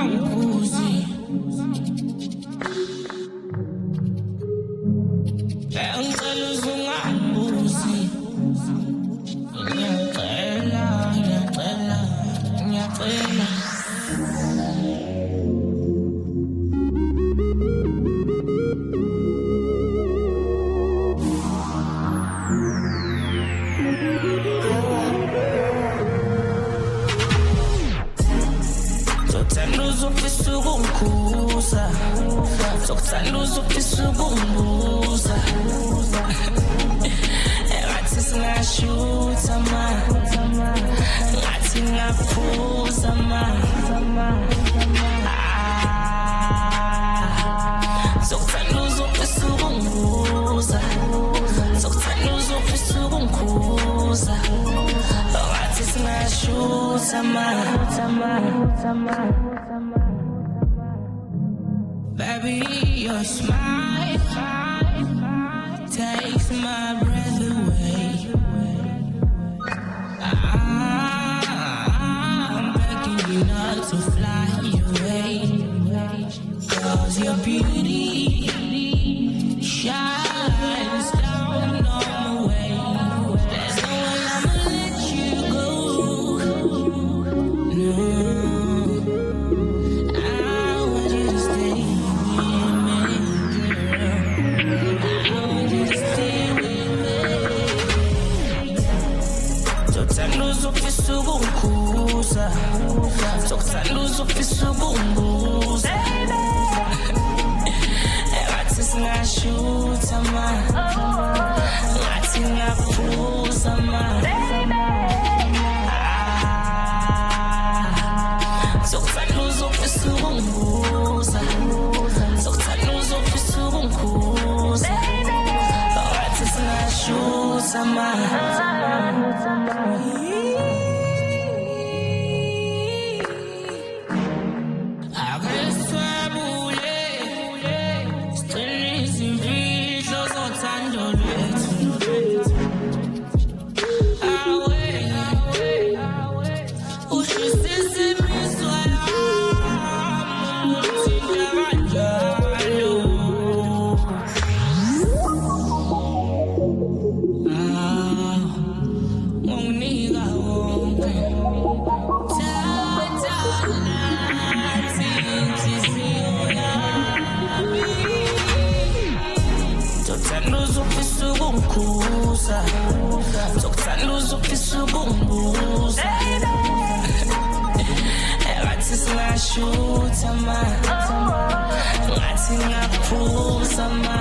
ungakuzi ngicela uzungabuzi ngiyacela uzofisa ukungikhuza sokuthanda uzofisa ukungibuza engathi singashutha ma ngathi ngaphuza ma sokuthanda uzofisa ukungibuza sokuthanda uzofisa ukungikhuza engathi singashutha ma Baby, your smile takes my breath away. I'm begging you not to fly away, 'cause your beauty shines down on the way. There's no way I'ma let you go. No. Uzofisa ukungikhuza sokuthanda uzofisa ukungibuza engathi singashutha ma ngathi ngaphuza ma sokuthanda uzofisa ukungibuza sokuthanda uzofisa ukungikhuza engathi singashutha ma sokuthanda uzofisa ukungibuza engathi singashutha ma ngathi ngaphuza ma